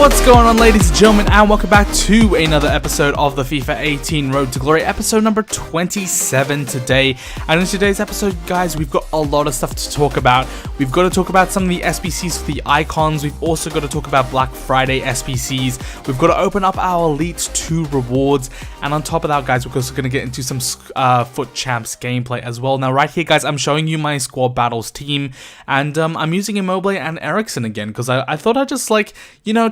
What's going on, ladies and gentlemen, and welcome back to another episode of the FIFA 18 Road to Glory, episode number 27 today. And in today's episode, guys, we've got a lot of stuff to talk about. We've got to talk about some of the SBCs for the icons. We've also got to talk about Black Friday SBCs. We've got to open up our Elite 2 rewards. And on top of that, guys, we're also going to get into some Foot Champs gameplay as well. Now, right here, guys, I'm showing you my Squad Battles team. And I'm using Immobile and Eriksen again because I thought I'd just,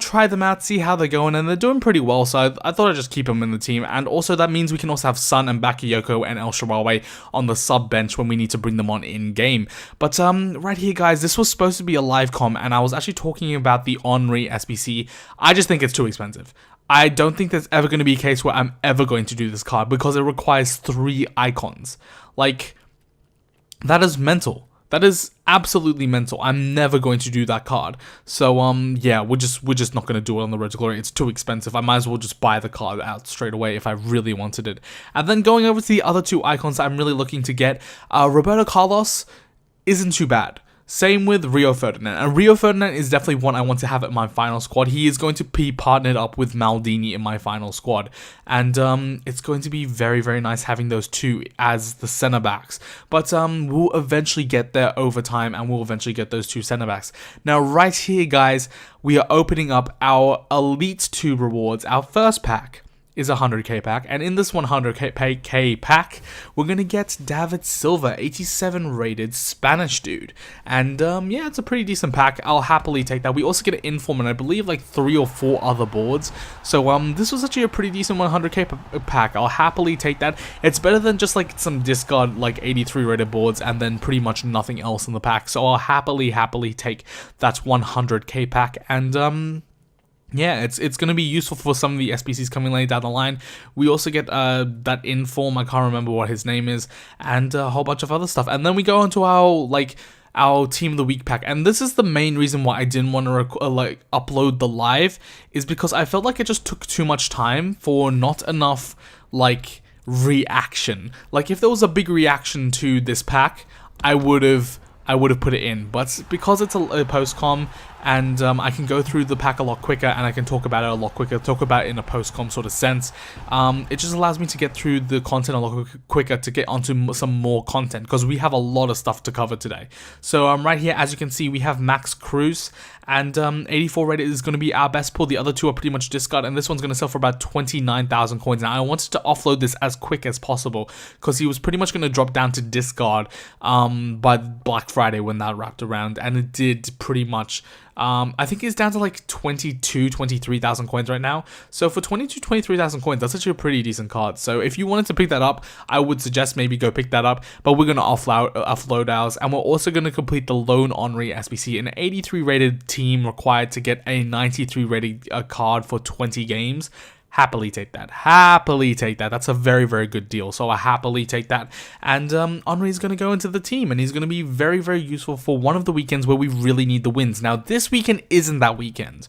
try them out, see how they're going, and they're doing pretty well, so I thought I'd just keep them in the team. And also that means we can also have Son and Bakayoko and El Shaarawy on the sub bench when we need to bring them on in game. But right here, guys, this was supposed to be a live com, and I was actually talking about the Henry SBC. I just think it's too expensive. I don't think there's ever going to be a case where I'm ever going to do this card because it requires 3 icons. Like, that is mental. That is absolutely mental. I'm never going to do that card. So, yeah, we're just not going to do it on the Road to Glory. It's too expensive. I might as well just buy the card out straight away if I really wanted it. And then going over to the other 2 icons I'm really looking to get, Roberto Carlos isn't too bad. Same with Rio Ferdinand. And Rio Ferdinand is definitely one I want to have at my final squad. He is going to be partnered up with Maldini in my final squad. And it's going to be very, very nice having those 2 as the center backs. But we'll eventually get there over time, and we'll eventually get those 2 center backs. Now, right here, guys, we are opening up our Elite 2 rewards. Our first pack is a 100k pack, and in this 100k pack, we're gonna get David Silva, 87 rated Spanish dude, and yeah, it's a pretty decent pack. I'll happily take that. We also get an inform and I believe like 3 or 4 other boards, so this was actually a pretty decent 100k pack. I'll happily take that. It's better than just like some discard like 83 rated boards and then pretty much nothing else in the pack, so I'll happily take that 100k pack. And yeah, it's going to be useful for some of the SBCs coming later down the line. We also get that inform, I can't remember what his name is, and a whole bunch of other stuff. And then we go on to our Team of the Week pack. And this is the main reason why I didn't want to upload the live, is because I felt like it just took too much time for not enough reaction. Like, if there was a big reaction to this pack, I would have put it in, but because it's a post-com and I can go through the pack a lot quicker and I can talk about it a lot quicker, talk about it in a post-com sort of sense, it just allows me to get through the content a lot quicker to get onto some more content because we have a lot of stuff to cover today. So right here, as you can see, we have Max Cruz, and 84 rated is going to be our best pull. The other 2 are pretty much discard, and this one's going to sell for about 29,000 coins. Now, I wanted to offload this as quick as possible because he was pretty much going to drop down to discard by Black Friday when that wrapped around, and it did pretty much. I think it's down to like 23,000 coins right now. So for 23,000 coins, that's actually a pretty decent card. So if you wanted to pick that up, I would suggest maybe go pick that up. But we're going to offload ours, and we're also going to complete the Lone Henry SBC, an 83 rated team required to get a 93 rated card for 20 games. Happily take that. Happily take that. That's a very, very good deal. So I happily take that. And Henry's going to go into the team, and he's going to be very, very useful for one of the weekends where we really need the wins. Now, this weekend isn't that weekend.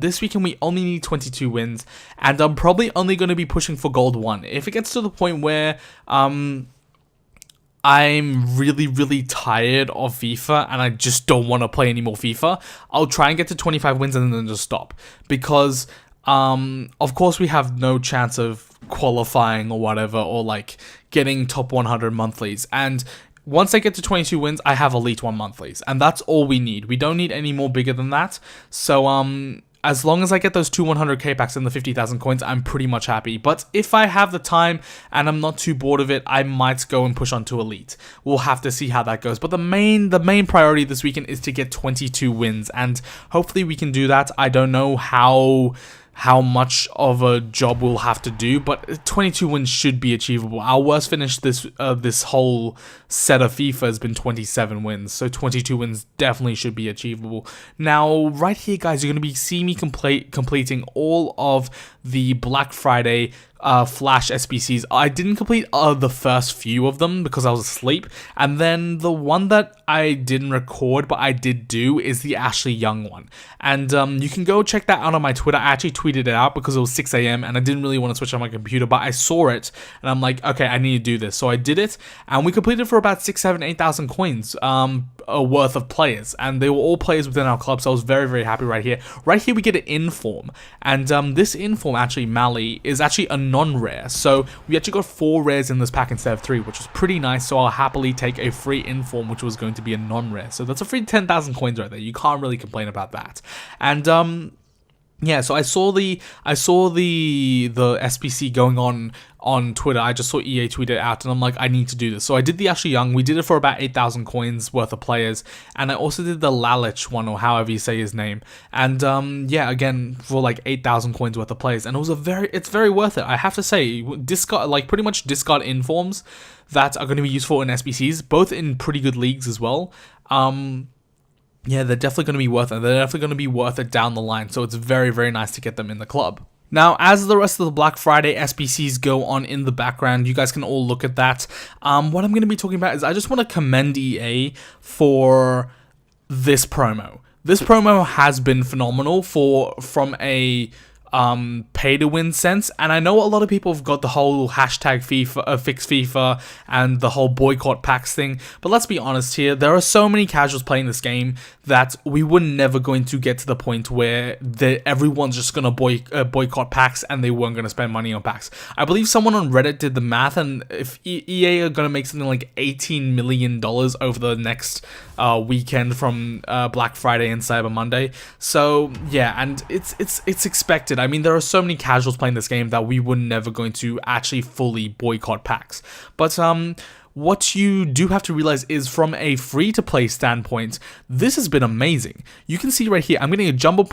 This weekend we only need 22 wins, and I'm probably only going to be pushing for Gold 1. If it gets to the point where I'm really, really tired of FIFA and I just don't want to play any more FIFA, I'll try and get to 25 wins and then just stop. Because of course, we have no chance of qualifying or whatever, or getting top 100 monthlies. And once I get to 22 wins, I have Elite 1 monthlies, and that's all we need. We don't need any more bigger than that. So, as long as I get those 2 100k packs and the 50,000 coins, I'm pretty much happy. But if I have the time and I'm not too bored of it, I might go and push on to Elite. We'll have to see how that goes. But the main priority this weekend is to get 22 wins, and hopefully we can do that. I don't know how much of a job we'll have to do, but 22 wins should be achievable. Our worst finish this whole set of FIFA has been 27 wins, so 22 wins definitely should be achievable. Now, right here, guys, you're going to see me completing all of the Black Friday Flash SBCs. I didn't complete the first few of them because I was asleep, and then the one that I didn't record but I did do is the Ashley Young one, and you can go check that out on my Twitter. I actually tweeted it out because it was 6 a.m. and I didn't really want to switch on my computer, but I saw it and I'm like, okay, I need to do this, so I did it, and we completed for about 6, 7, 8,000 coins. worth of players, and they were all players within our club, so I was very, very happy right here. Right here we get an inform, and this inform, actually, Mali, is actually a non-rare, so we actually got 4 rares in this pack instead of 3, which was pretty nice, so I'll happily take a free inform, which was going to be a non-rare, so that's a free 10,000 coins right there. You can't really complain about that. And yeah, so I saw the SBC going on Twitter. I just saw EA tweet it out, and I'm like, I need to do this. So I did the actually young. We did it for about 8,000 coins worth of players, and I also did the Lalich one, or however you say his name. And yeah, again for like 8,000 coins worth of players, and it's very worth it. I have to say, pretty much discard informs that are going to be useful in SBCs, both in pretty good leagues as well. Yeah, they're definitely going to be worth it. They're definitely going to be worth it down the line. So it's very, very nice to get them in the club. Now, as the rest of the Black Friday SBCs go on in the background, you guys can all look at that. What I'm going to be talking about is I just want to commend EA for this promo. This promo has been phenomenal from a pay to win sense, and I know a lot of people have got the whole hashtag FIFA fix FIFA and the whole boycott packs thing, but let's be honest here, there are so many casuals playing this game that we were never going to get to the point where everyone's just gonna boycott packs and they weren't gonna spend money on packs. I believe someone on Reddit did the math, and if EA are gonna make something like $18 million over the next weekend from Black Friday and Cyber Monday, so yeah, and it's expected. I mean, there are so many casuals playing this game that we were never going to actually fully boycott packs. But what you do have to realize is, from a free-to-play standpoint, this has been amazing. You can see right here, I'm getting a Jumbo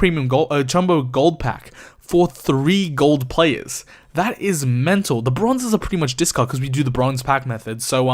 Jumbo Gold pack for 3 gold players. That is mental. The bronzes are pretty much discard because we do the bronze pack method. So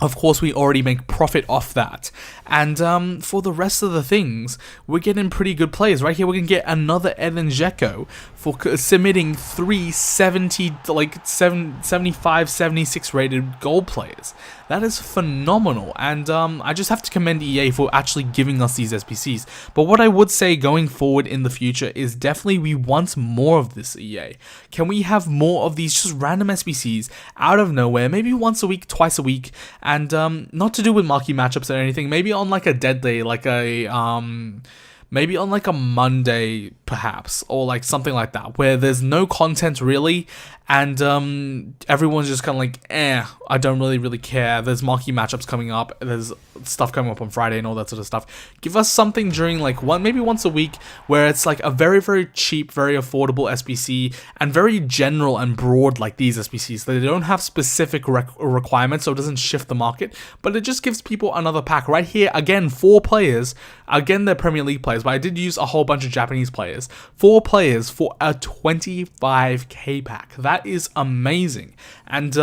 of course, we already make profit off that. And for the rest of the things, we're getting pretty good players. Right here, we're going to get another Edin Dzeko for submitting 3 75, 76 rated gold players. That is phenomenal. And I just have to commend EA for actually giving us these SBCs. But what I would say going forward in the future is definitely we want more of this, EA. Can we have more of these just random SBCs out of nowhere, maybe once a week, twice a week, and not to do with marquee matchups or anything, maybe on like a dead day, like maybe on like a Monday perhaps, or like something like that, where there's no content really, and everyone's just kind of like, I don't really care. There's marquee matchups coming up, there's stuff coming up on Friday and all that sort of stuff. Give us something during like maybe once a week, where it's like a very, very cheap, very affordable SBC, and very general and broad like these SBCs. They don't have specific requirements, so it doesn't shift the market, but it just gives people another pack. Right here, again, 4 players. Again, they're Premier League players, but I did use a whole bunch of Japanese players. 4 players for a 25k pack. That is amazing. And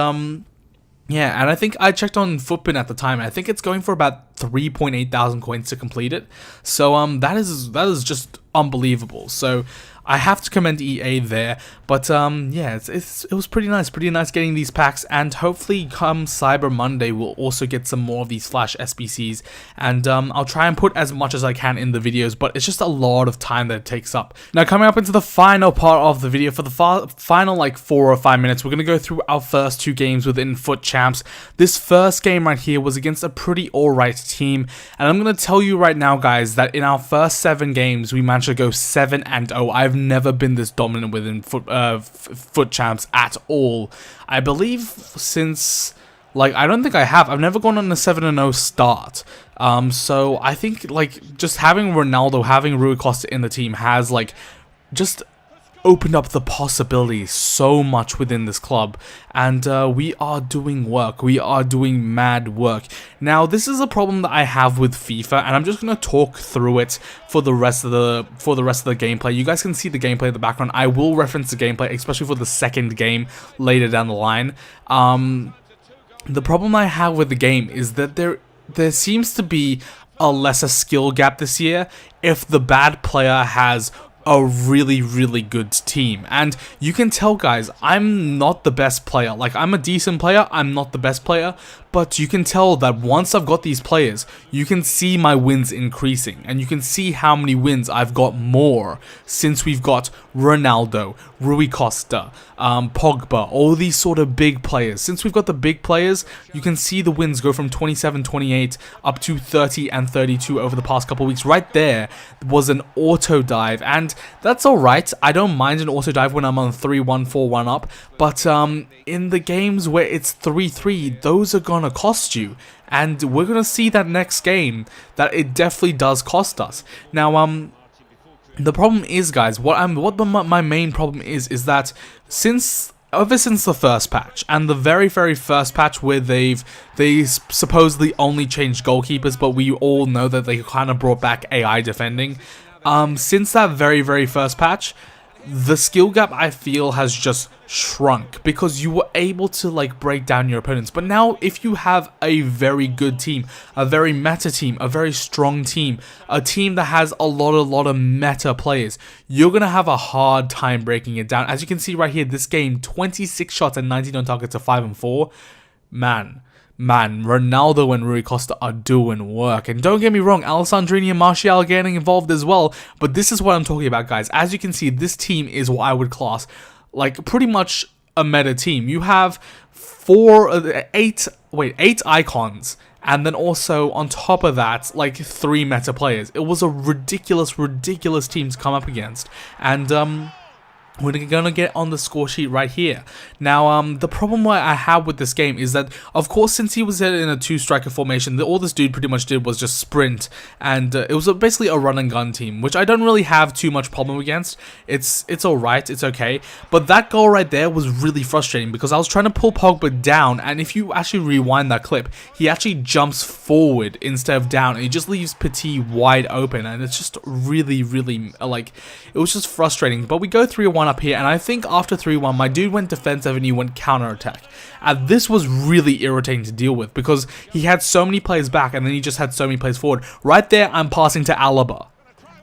yeah, and I think I checked on Footbin at the time, and I think it's going for about 3.8 thousand coins to complete it. So that is just unbelievable. So I have to commend EA there, but yeah, it was pretty nice getting these packs, and hopefully come Cyber Monday we'll also get some more of these Flash SBCs, and I'll try and put as much as I can in the videos, but it's just a lot of time that it takes up. Now, coming up into the final part of the video, for the final like 4 or 5 minutes, we're going to go through our first 2 games within Foot Champs. This first game right here was against a pretty alright team, and I'm going to tell you right now, guys, that in our first 7 games, we managed to go 7-0. I've never been this dominant within Foot Champs at all. I believe since, like, I don't think I have. I've never gone on a 7-0 start. So I think, like, just having Ronaldo, having Rui Costa in the team has, like, just opened up the possibilities so much within this club, and we are doing work. We are doing mad work. Now, this is a problem that I have with FIFA, and I'm just gonna talk through it for the rest of the gameplay. You guys can see the gameplay in the background. I will reference the gameplay, especially for the second game later down the line. The problem I have with the game is that there seems to be a lesser skill gap this year if the bad player has a really good team. And you can tell, guys, I'm not the best player. Like, I'm a decent player, I'm not the best player, But you can tell that once I've got these players, you can see my wins increasing, and you can see how many wins I've got more since we've got Ronaldo, Rui Costa, Pogba, all these sort of big players. Since we've got the big players, you can see the wins go from 27, 28 up to 30 and 32 over the past couple of weeks. Right there was an auto dive, and that's alright. I don't mind an auto dive when I'm on 3-1, 4-1 up, but in the games where it's 3-3, those are gonna cost you, and we're gonna see that next game that it definitely does cost us. Now, the problem is, guys, my main problem is that ever since the first patch, and the very first patch where they supposedly only changed goalkeepers, but we all know that they kind of brought back AI defending. Since that very first patch, the skill gap, I feel, has just shrunk because you were able to like break down your opponents. But now if you have a very good team, a very meta team, a very strong team, a team that has a lot of meta players, you're gonna have a hard time breaking it down. As you can see right here, this game, 26 shots and 19 on target to 5 and 4. Man, Ronaldo and Rui Costa are doing work. And don't get me wrong, Alessandrini and Martial are getting involved as well. But this is what I'm talking about, guys. As you can see, this team is what I would class like pretty much a meta team. You have 8 icons. And then also on top of that, like 3 meta players. It was a ridiculous team to come up against. And we're gonna get on the score sheet right here. Now, the problem I have with this game is that, of course, since he was in a 2-striker formation, all this dude pretty much did was just sprint, and it was basically a run and gun team, which I don't really have too much problem against. It's alright, it's okay. But that goal right there was really frustrating because I was trying to pull Pogba down, and if you actually rewind that clip, he actually jumps forward instead of down, and he just leaves Petit wide open, and it's just really, like, it was just frustrating. But we go 3-1 up here, and I think after 3-1, my dude went defensive and he went counter-attack. And this was really irritating to deal with because he had so many players back and then he just had so many players forward. Right there, I'm passing to Alaba,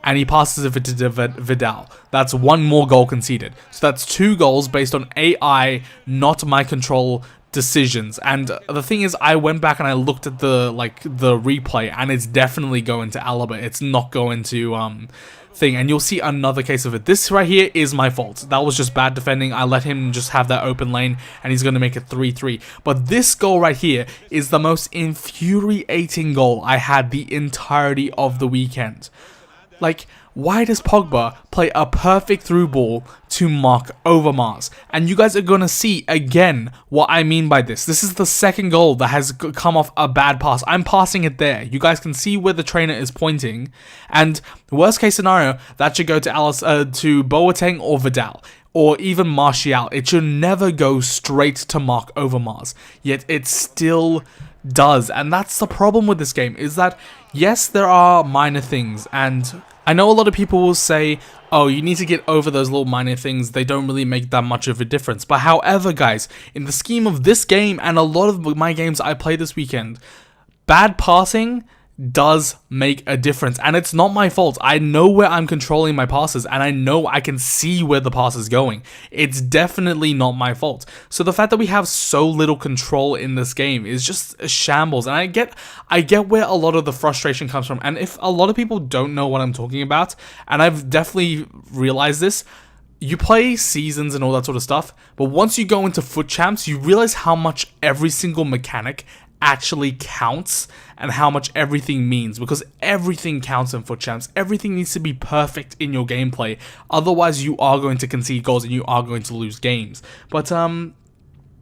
and he passes it to Vidal. That's 1 more goal conceded. So that's 2 goals based on AI, not my control decisions. And the thing is, I went back and I looked at the replay, and it's definitely going to Alaba. It's not going to thing, and you'll see another case of it. This right here is my fault. That was just bad defending. I let him just have that open lane, and he's going to make it 3-3. But this goal right here is the most infuriating goal I had the entirety of the weekend. Like, why does Pogba play a perfect through ball to Mark Overmars? And you guys are going to see again what I mean by this. This is the second goal that has come off a bad pass. I'm passing it there. You guys can see where the trainer is pointing. And worst case scenario, that should go to Boateng or Vidal, or even Martial. It should never go straight to Mark Overmars. Yet it still does. And that's the problem with this game, is that yes, there are minor things, and I know a lot of people will say, oh, you need to get over those little minor things, they don't really make that much of a difference. But however, guys, in the scheme of this game and a lot of my games I played this weekend, bad passing does make a difference, and it's not my fault. I know where I'm controlling my passes, and I know I can see where the pass is going. It's definitely not my fault. So the fact that we have so little control in this game is just a shambles, and I get where a lot of the frustration comes from. And if a lot of people don't know what I'm talking about, and I've definitely realized this, you play seasons and all that sort of stuff, but once you go into FUT Champs, you realize how much every single mechanic actually counts and how much everything means, because everything counts in FUT Champs. Everything needs to be perfect in your gameplay, otherwise you are going to concede goals and you are going to lose games. But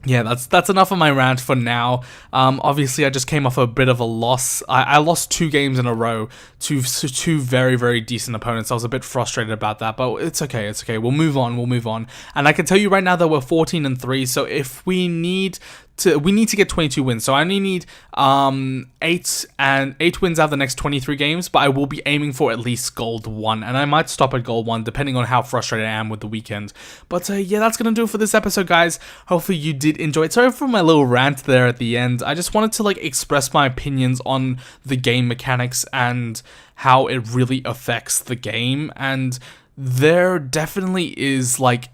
yeah, that's enough of my rant for now. Obviously, I just came off a bit of a loss. I lost 2 games in a row to 2 very decent opponents. I was a bit frustrated about that, but it's okay. It's okay. We'll move on. And I can tell you right now that we're 14-3. So if we need to get 22 wins. So I only need 8 wins out of the next 23 games, but I will be aiming for at least gold 1, and I might stop at gold 1 depending on how frustrated I am with the weekend. But yeah, that's gonna do it for this episode, guys. Hopefully you did enjoy it. Sorry for my little rant there at the end. I just wanted to like express my opinions on the game mechanics and how it really affects the game, and there definitely is like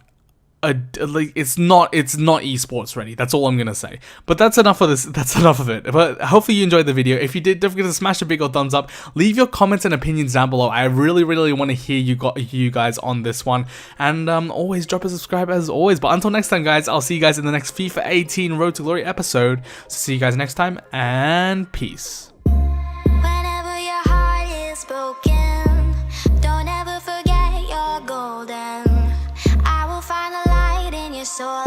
like it's not esports ready. That's all I'm gonna say. But that's enough of this. That's enough of it. But hopefully you enjoyed the video. If you did, don't forget to smash a big old thumbs up. Leave your comments and opinions down below. I really want to hear you guys on this one. And always drop a subscribe as always. But until next time, guys, I'll see you guys in the next FIFA 18 Road to Glory episode. So see you guys next time, and peace. Whenever your heart is broken, don't ever forget you're golden. I will find a light in your soul.